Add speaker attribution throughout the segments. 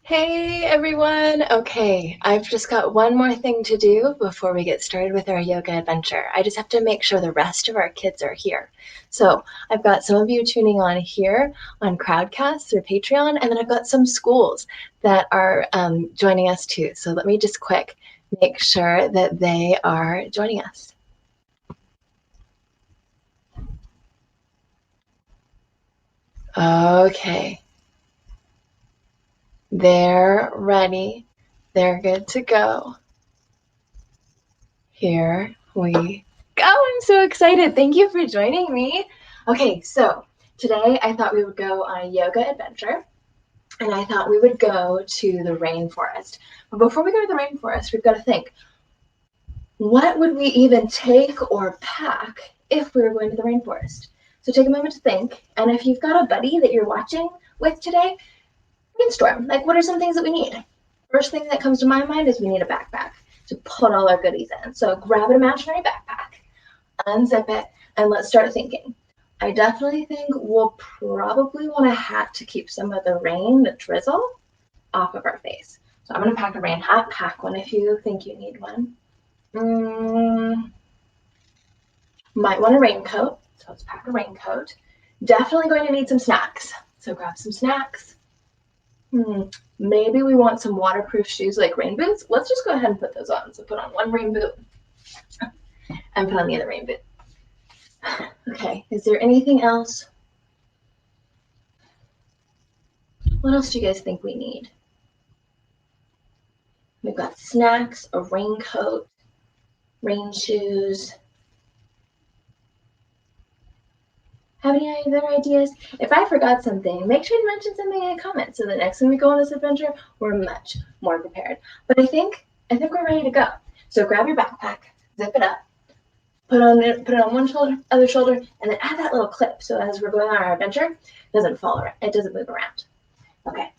Speaker 1: Hey everyone! Okay, I've just got one more thing to do before we get started with our yoga adventure. I just have to make sure the rest of our kids are here. So I've got some of you tuning on here on Crowdcast through Patreon, and then I've got some schools that are joining us too. So let me just quick make sure that they are joining us. Okay, they're ready. They're good to go. Here we go. I'm so excited. Thank you for joining me. Okay, so today I thought we would go on a yoga adventure and I thought we would go to the rainforest. But before we go to the rainforest, we've got to think, what would we even take or pack if we were going to the rainforest? So take a moment to think. And if you've got a buddy that you're watching with today, brainstorm. Like, what are some things that we need? First thing that comes to my mind is we need a backpack to put all our goodies in. So grab an imaginary backpack, unzip it, and let's start thinking. I definitely think we'll probably want a hat to keep some of the rain, the drizzle, off of our face. So I'm going to pack a rain hat. Pack one if you think you need one. Might want a raincoat. So let's pack a raincoat. Definitely going to need some snacks. So grab some snacks. Maybe we want some waterproof shoes like rain boots. Let's just go ahead and put those on. So put on one rain boot and put on the other rain boot. Okay, is there anything else? What else do you guys think we need? We've got snacks, a raincoat, rain shoes. Have any other ideas? If I forgot something, make sure to mention something in a comment so the next time we go on this adventure, we're much more prepared. But I think we're ready to go. So grab your backpack, zip it up, put it on one shoulder, other shoulder, and then add that little clip so as we're going on our adventure, it doesn't fall around, it doesn't move around. Okay,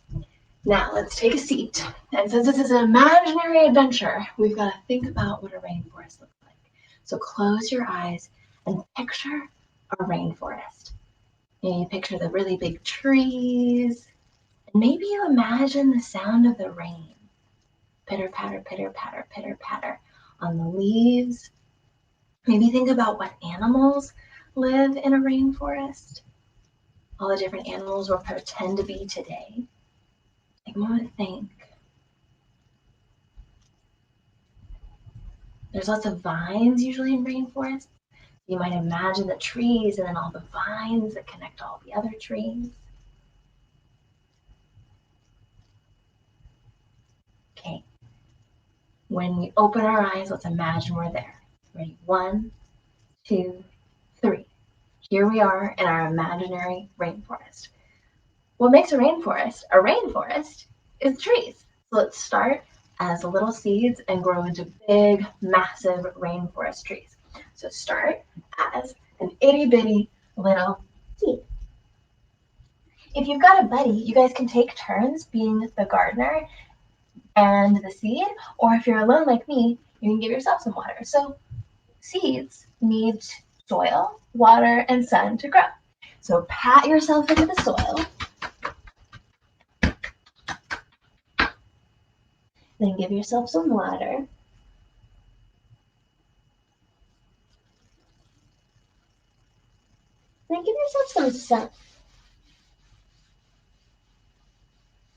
Speaker 1: now let's take a seat. And since this is an imaginary adventure, we've got to think about what a rainforest looks like. So close your eyes and picture a rainforest. Maybe picture the really big trees, and maybe you imagine the sound of the rain. Pitter patter, pitter patter, pitter patter on the leaves. Maybe think about what animals live in a rainforest. All the different animals we'll pretend to be today. Take a moment to think. There's lots of vines usually in rainforests. You might imagine the trees and then all the vines that connect all the other trees. Okay. When we open our eyes, let's imagine we're there. Ready? 1, 2, 3. Here we are in our imaginary rainforest. What makes a rainforest? A rainforest is trees. So let's start as little seeds and grow into big, massive rainforest trees. So start as an itty bitty little seed. If you've got a buddy, you guys can take turns being the gardener and the seed, or if you're alone like me, you can give yourself some water. So seeds need soil, water, and sun to grow. So pat yourself into the soil, then give yourself some water. Then give yourself some sun.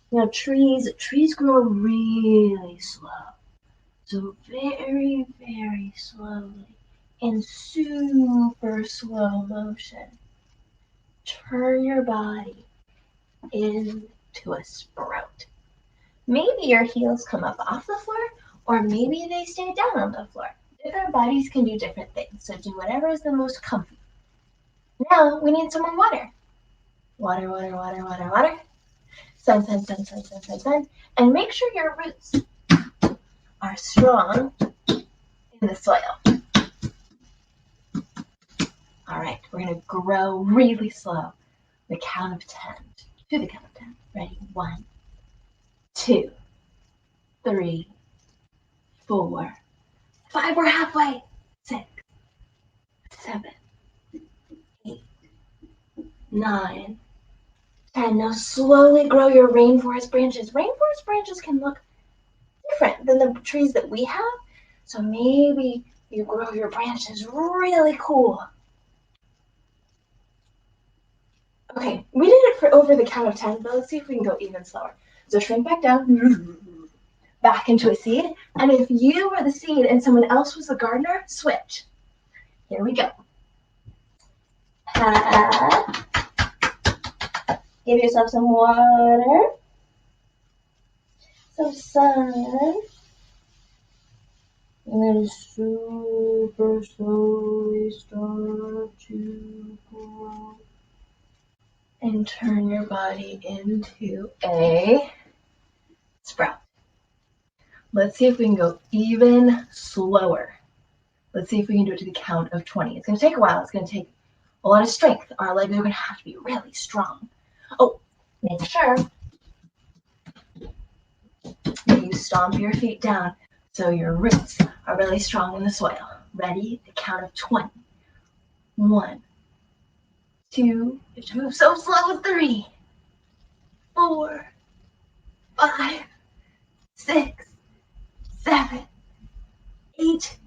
Speaker 1: You know, trees grow really slow. So very, very slowly, in super slow motion, turn your body into a sprout. Maybe your heels come up off the floor, or maybe they stay down on the floor. Different bodies can do different things, so do whatever is the most comfy. Now we need some more water. Water, water, water, water, water. Sun, sun, sun, sun, sun, sun, sun. And make sure your roots are strong in the soil. All right, we're going to grow really slow. The count of 10. To the count of 10. Ready? 1, 2, 3, 4, 5. We're halfway. 6, 7, 8, 9, 10. Now slowly grow your rainforest branches. Rainforest branches can look different than the trees that we have. So maybe you grow your branches really cool. Okay, we did it for over the count of 10, but let's see if we can go even slower. So shrink back down, back into a seed. And if you were the seed and someone else was the gardener, switch. Here we go. Give yourself some water, some sun, and then super slowly start to grow and turn your body into a sprout. Let's see if we can go even slower. Let's see if we can do it to the count of 20. It's going to take a while. It's going to take a lot of strength. Our legs are going to have to be really strong. Oh, make sure that you stomp your feet down so your roots are really strong in the soil. Ready? The count of 20. 1, 2, you have to move so slow. 3, 4, 5, 6, 7, 8,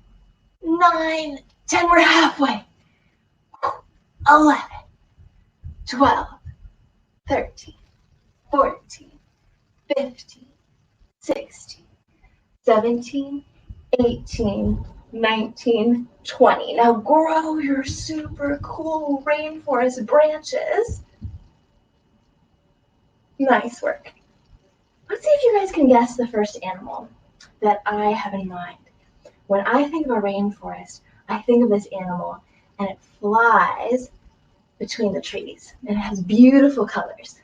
Speaker 1: 9, 10. We're halfway. 11, 12, 13, 14, 15, 16, 17, 18, 19, 20. Now grow your super cool rainforest branches. Nice work. Let's see if you guys can guess the first animal that I have in mind. When I think of a rainforest, I think of this animal, and it flies between the trees, and it has beautiful colors.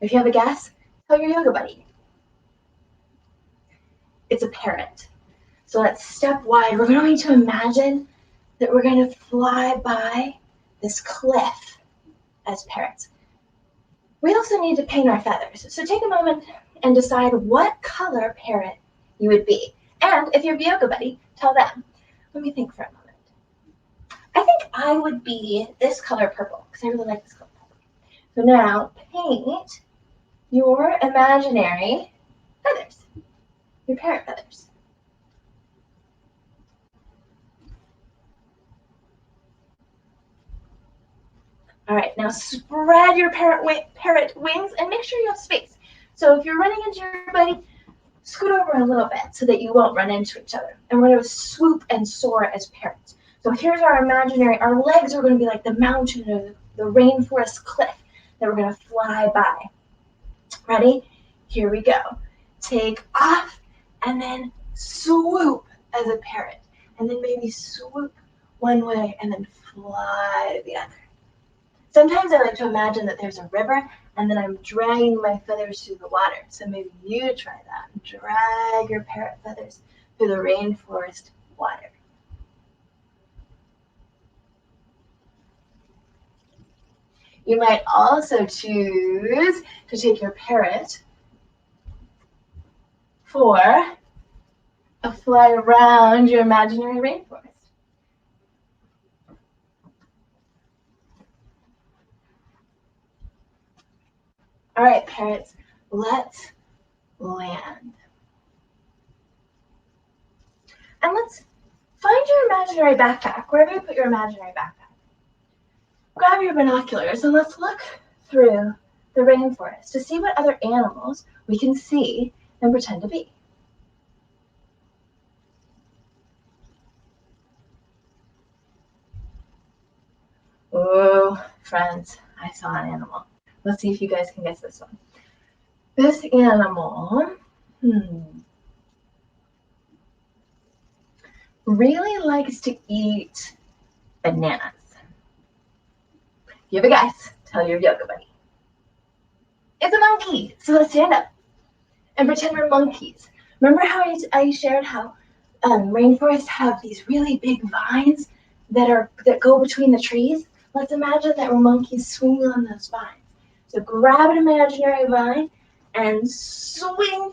Speaker 1: If you have a guess, tell your yoga buddy. It's a parrot. So let's step wide. We're going to imagine that we're going to fly by this cliff as parrots. We also need to paint our feathers. So take a moment and decide what color parrot you would be. And if you're a yoga buddy, tell them. Let me think for a moment. I think I would be this color purple, because I really like this color purple. So now paint your imaginary feathers, your parrot feathers. All right, now spread your parrot wings and make sure you have space. So if you're running into your buddy, scoot over a little bit so that you won't run into each other. And we're going to swoop and soar as parrots. So here's our legs are going to be like the mountain or the rainforest cliff that we're going to fly by. Ready? Here we go. Take off and then swoop as a parrot. And then maybe swoop one way and then fly the other. Sometimes I like to imagine that there's a river and then I'm dragging my feathers through the water. So maybe you try that. Drag your parrot feathers through the rainforest water. You might also choose to take your parrot for a fly around your imaginary rainforest. All right, parrots, let's land. And let's find your imaginary backpack, wherever you put your imaginary backpack. Grab your binoculars and let's look through the rainforest to see what other animals we can see and pretend to be. Oh, friends, I saw an animal. Let's see if you guys can guess this one. This animal, really likes to eat bananas. If you have a guess, tell your yoga buddy. It's a monkey. So let's stand up and pretend we're monkeys. Remember how I shared how rainforests have these really big vines that go between the trees? Let's imagine that we're monkeys swinging on those vines. So grab an imaginary vine and swing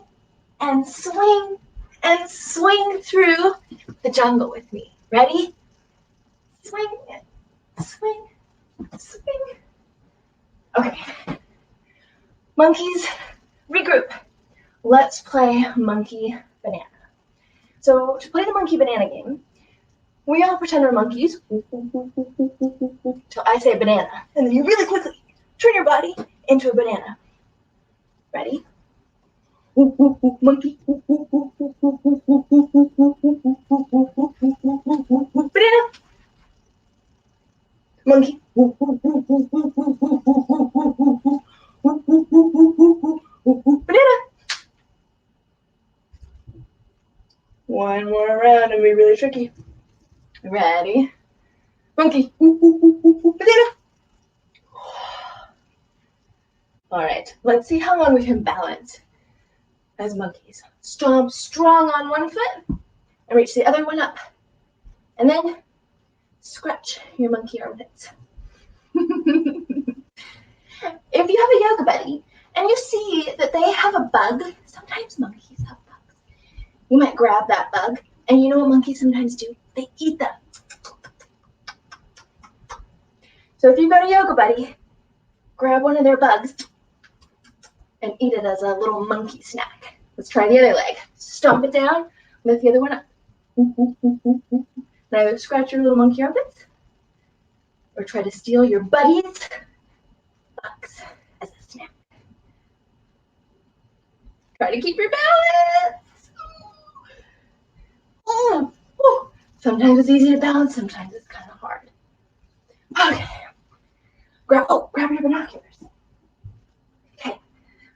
Speaker 1: and swing and swing through the jungle with me. Ready? Swing, swing, swing. Okay. Monkeys, regroup. Let's play monkey banana. So to play the monkey banana game, we all pretend we're monkeys till I say banana, and then you really quickly turn your body into a banana. Ready? Monkey. Banana. Monkey. Banana. One more round and be really tricky. Ready? Monkey. Banana. All right, let's see how long we can balance as monkeys. Stomp strong on one foot and reach the other one up. And then scratch your monkey armpits. If you have a yoga buddy and you see that they have a bug, sometimes monkeys have bugs. You might grab that bug, and you know what monkeys sometimes do? They eat them. So if you've got a yoga buddy, grab one of their bugs and eat it as a little monkey snack. Let's try the other leg. Stomp it down, lift the other one up. Now scratch your little monkey armpits, or try to steal your buddy's bugs as a snack. Try to keep your balance. Ooh. Ooh. Sometimes it's easy to balance, sometimes it's kind of hard. Okay. Grab your binoculars. Okay.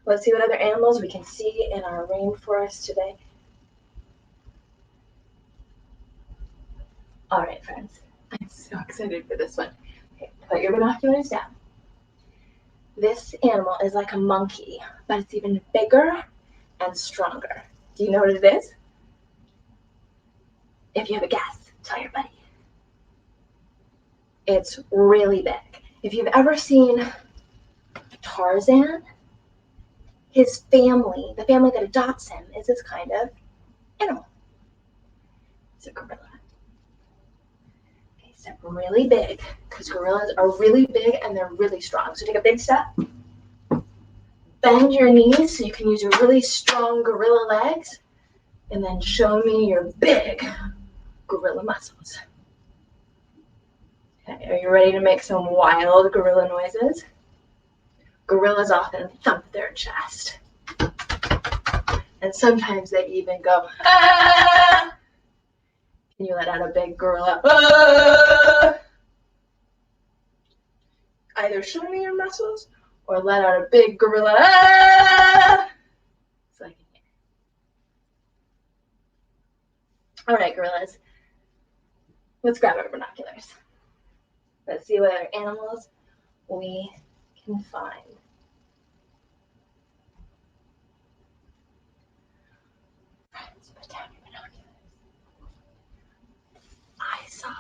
Speaker 1: Let's see what other animals we can see in our rainforest today. All right, friends. I'm so excited for this one. Okay, put your binoculars down. This animal is like a monkey, but it's even bigger and stronger. Do you know what it is? If you have a guess, tell your buddy. It's really big. If you've ever seen Tarzan, his family, the family that adopts him, is this kind of animal. It's a gorilla. Okay, step really big, because gorillas are really big and they're really strong. So take a big step. Bend your knees so you can use your really strong gorilla legs, and then show me your big gorilla muscles. Okay, are you ready to make some wild gorilla noises? Gorillas often thump their chest. And sometimes they even go, ah! Can you let out a big gorilla? Ah! Either show me your muscles or let out a big gorilla. Ah! So I can hear. All right, gorillas. Let's grab our binoculars. Let's see what other animals we can find. Friends, put down your binoculars. I saw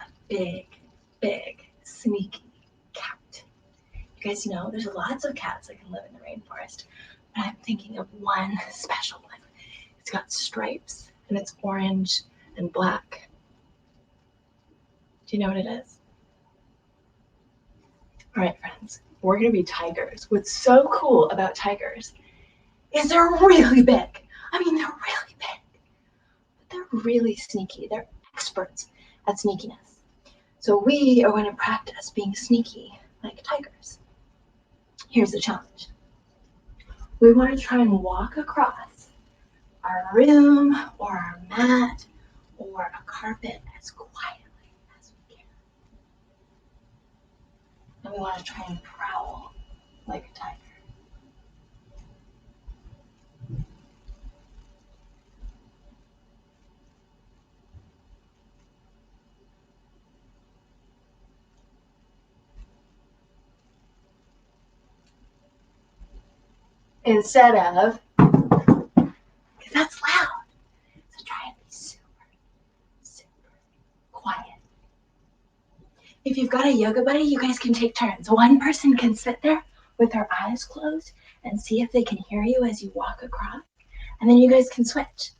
Speaker 1: a big, sneaky cat. You guys know there's lots of cats that can live in the rainforest, but I'm thinking of one special one. It's got stripes, and it's orange and black. Do you know what it is? All right, friends, we're going to be tigers. What's so cool about tigers is they're really big. I mean, they're really big, but they're really sneaky. They're experts at sneakiness. So we are going to practice being sneaky like tigers. Here's the challenge. We want to try and walk across our room or our mat or a carpet as quietly as we can. And we want to try and prowl like a tiger. Instead of, because that's loud. So try and be super quiet. If you've got a yoga buddy, you guys can take turns. One person can sit there with their eyes closed and see if they can hear you as you walk across. And then you guys can switch.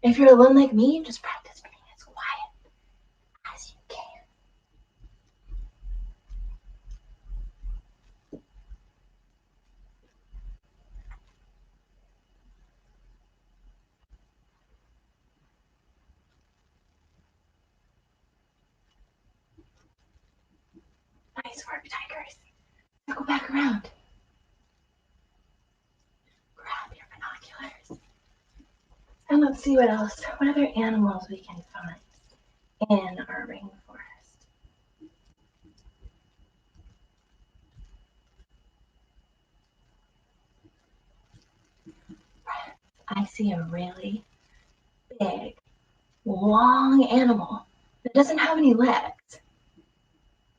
Speaker 1: If you're alone like me, just practice being as quiet as you can. Nice work, tigers. Now go back around. Grab your binoculars. And let's see what else, what other animals we can find in our rainforest. I see a really big, long animal that doesn't have any legs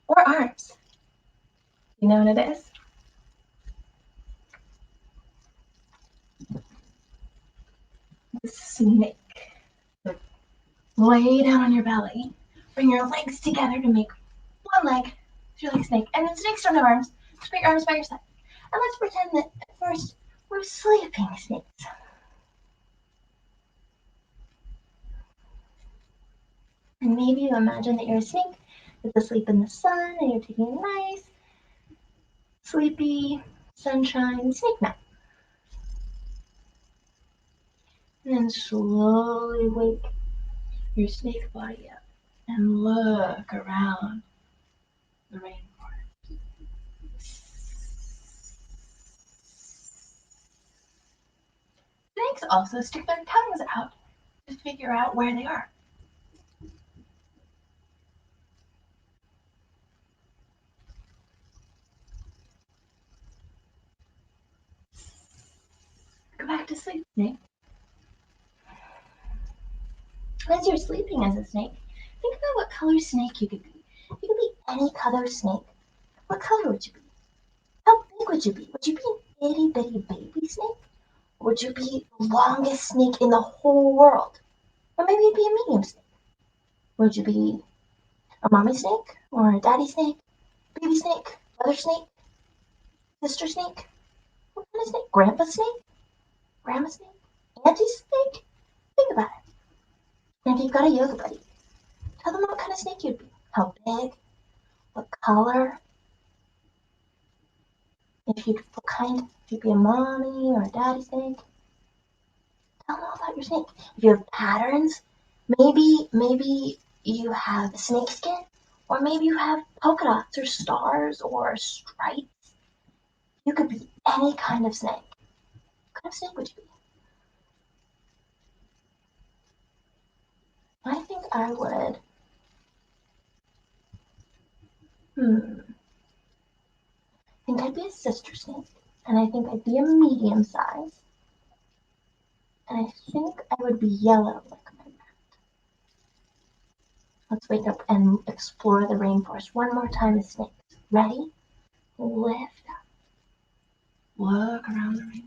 Speaker 1: or arms. You know what it is? The snake. So lay down on your belly, bring your legs together to make one leg. It's your leg snake. And then snakes don't have arms. Just put your arms by your side. And let's pretend that at first we're sleeping snakes. And maybe you imagine that you're a snake that's asleep in the sun and you're taking a nice, sleepy, sunshine snake nap. And then slowly wake your snake body up and look around the rainforest. Snakes also stick their tongues out to figure out where they are. Go back to sleep, snake. As you're sleeping as a snake, think about what color snake you could be. You could be any color snake. What color would you be? How big would you be? Would you be an itty bitty baby snake? Or would you be the longest snake in the whole world? Or maybe you'd be a medium snake. Would you be a mommy snake? Or a daddy snake? Baby snake? Brother snake? Sister snake? What kind of snake? Grandpa snake? Grandma snake? Auntie snake? Think about it. And if you've got a yoga buddy, tell them what kind of snake you'd be. How big? What color? If you'd be a mommy or a daddy snake. Tell them all about your snake. If you have patterns, maybe you have snake skin, or maybe you have polka dots or stars or stripes. You could be any kind of snake. What kind of snake would you be? I think I would. I think I'd be a sister snake, and I think I'd be a medium size, and I think I would be yellow like my mat. Let's wake up and explore the rainforest one more time as snakes. Ready? Lift up. Look around the rainforest.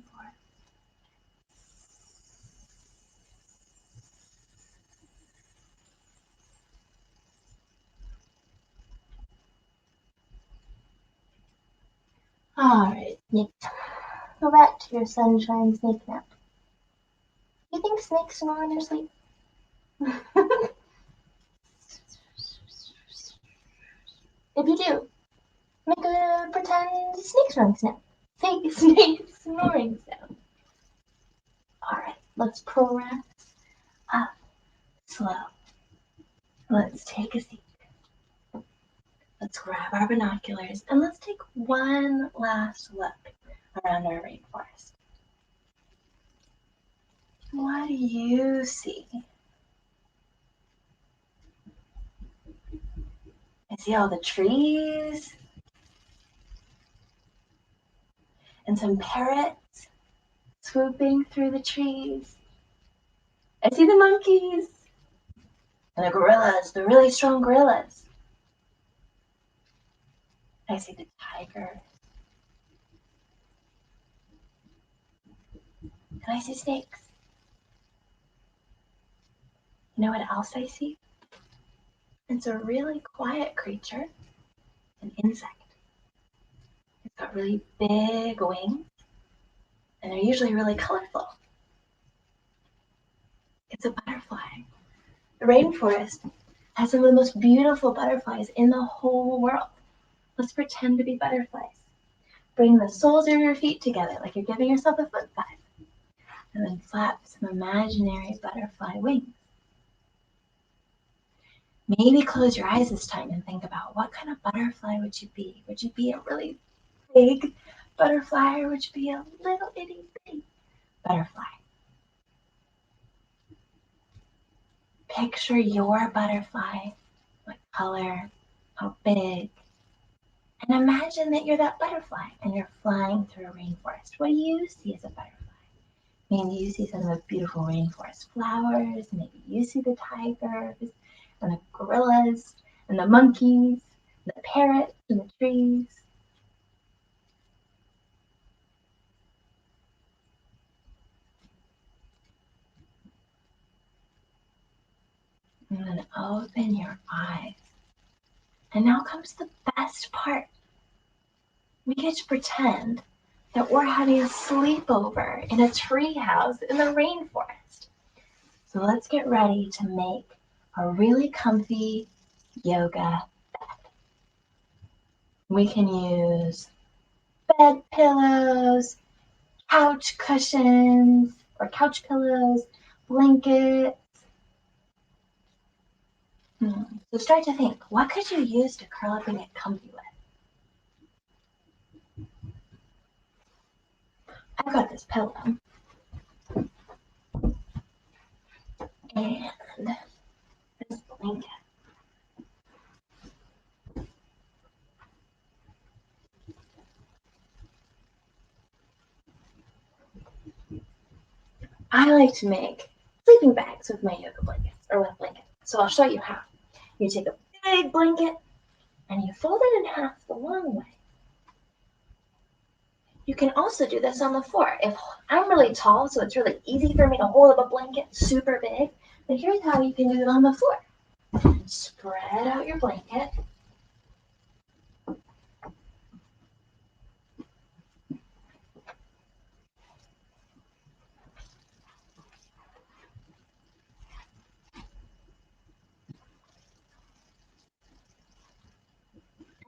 Speaker 1: Alright, snakes. Go back to your sunshine snake nap. Do you think snakes snore in their sleep? If you do, make a pretend snake snoring sound. Snake snoring sound. Alright, let's program up slow. Let's take a seat. Let's grab our binoculars and let's take one last look around our rainforest. What do you see? I see all the trees and some parrots swooping through the trees. I see the monkeys and the gorillas, the really strong gorillas. I see the tiger. And I see snakes. You know what else I see? It's a really quiet creature, an insect. It's got really big wings, and they're usually really colorful. It's a butterfly. The rainforest has some of the most beautiful butterflies in the whole world. Let's pretend to be butterflies. Bring the soles of your feet together like you're giving yourself a foot five. And then flap some imaginary butterfly wings. Maybe close your eyes this time and think about what kind of butterfly would you be? Would you be a really big butterfly or would you be a little itty bitty butterfly? Picture your butterfly, what color, how big, and imagine that you're that butterfly and you're flying through a rainforest. What do you see as a butterfly? Maybe you see some of the beautiful rainforest flowers, maybe you see the tigers and the gorillas and the monkeys, the parrots and the trees. And then open your eyes. And now comes the best part. We get to pretend that we're having a sleepover in a tree house in the rainforest. So let's get ready to make a really comfy yoga bed. We can use bed pillows, couch cushions, or couch pillows, blankets. So start to think, what could you use to curl up and get comfy with? I've got this pillow and this blanket. I like to make sleeping bags with my yoga blankets or with blankets. So I'll show you how. You take a big blanket and you fold it in half the long way. You can also do this on the floor. If I'm really tall, so it's really easy for me to hold up a blanket super big, but here's how you can do it on the floor. Spread out your blanket.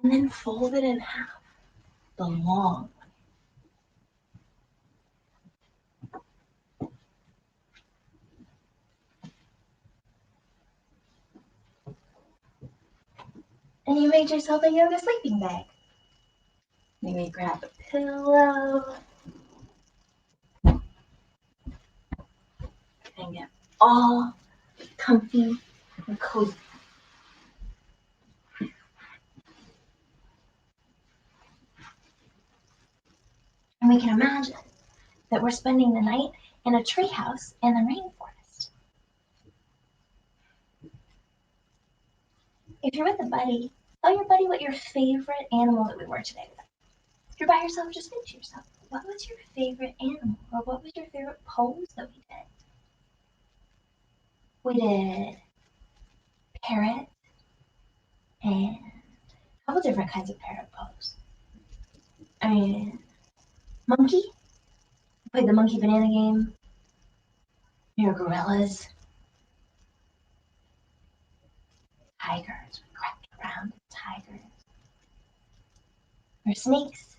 Speaker 1: And then fold it in half, the long way. And you made yourself a yoga sleeping bag. Maybe grab a pillow and get all comfy and cozy. And we can imagine that we're spending the night in a treehouse in the rainforest. If you're with a buddy, tell your buddy what your favorite animal that we were today was. If you're by yourself, just think to yourself, what was your favorite animal? Or what was your favorite pose that we did? We did parrot and a couple different kinds of parrot pose. And monkey. We played the monkey banana game. We were gorillas. Tigers. We crept around with tigers. We were snakes.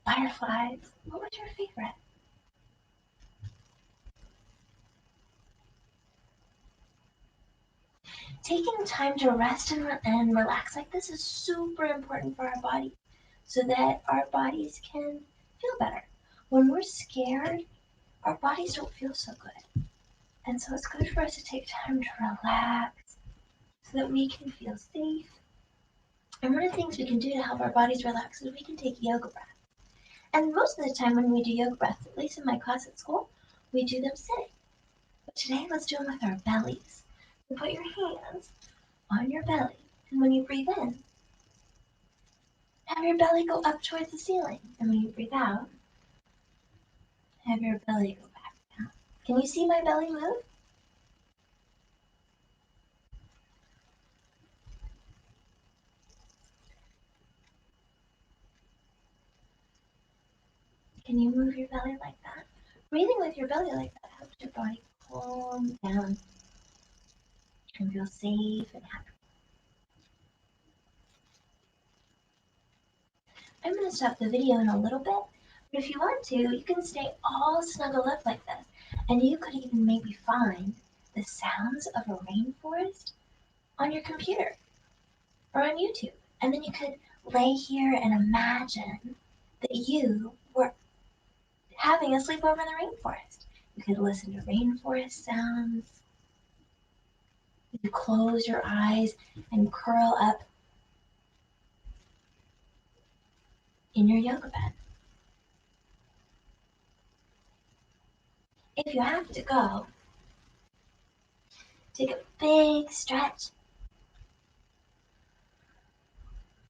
Speaker 1: Butterflies. What was your favorite? Taking time to rest and relax like this is super important for our body so that our bodies can feel better. When we're scared, our bodies don't feel so good. And so it's good for us to take time to relax so that we can feel safe. And one of the things we can do to help our bodies relax is we can take yoga breaths. And most of the time when we do yoga breaths, at least in my class at school, we do them sitting. But today let's do them with our bellies. So put your hands on your belly, and when you breathe in, have your belly go up towards the ceiling, and when you breathe out, have your belly go back down. Can you see my belly move? Can you move your belly like that? Breathing with your belly like that helps your body calm down and feel safe and happy. I'm going to stop the video in a little bit, but if you want to, you can stay all snuggled up like this, and you could even maybe find the sounds of a rainforest on your computer or on YouTube. And then you could lay here and imagine that you were having a sleepover in the rainforest. You could listen to rainforest sounds. You could close your eyes and curl up in your yoga bed. If you have to go, take a big stretch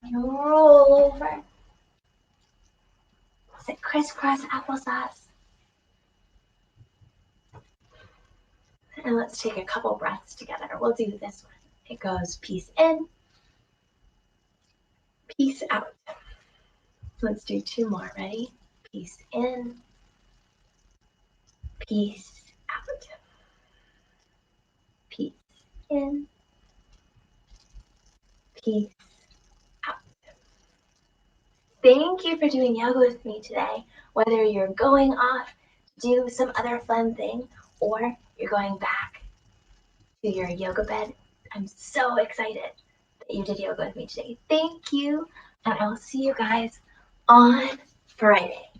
Speaker 1: and roll over. Sit crisscross applesauce. And let's take a couple breaths together. We'll do this one. It goes peace in, peace out. Let's do two more. Ready? Peace in, peace out. Peace in, peace out. Thank you for doing yoga with me today. Whether you're going off to do some other fun thing or you're going back to your yoga bed, I'm so excited that you did yoga with me today. Thank you, and I will see you guys on Friday.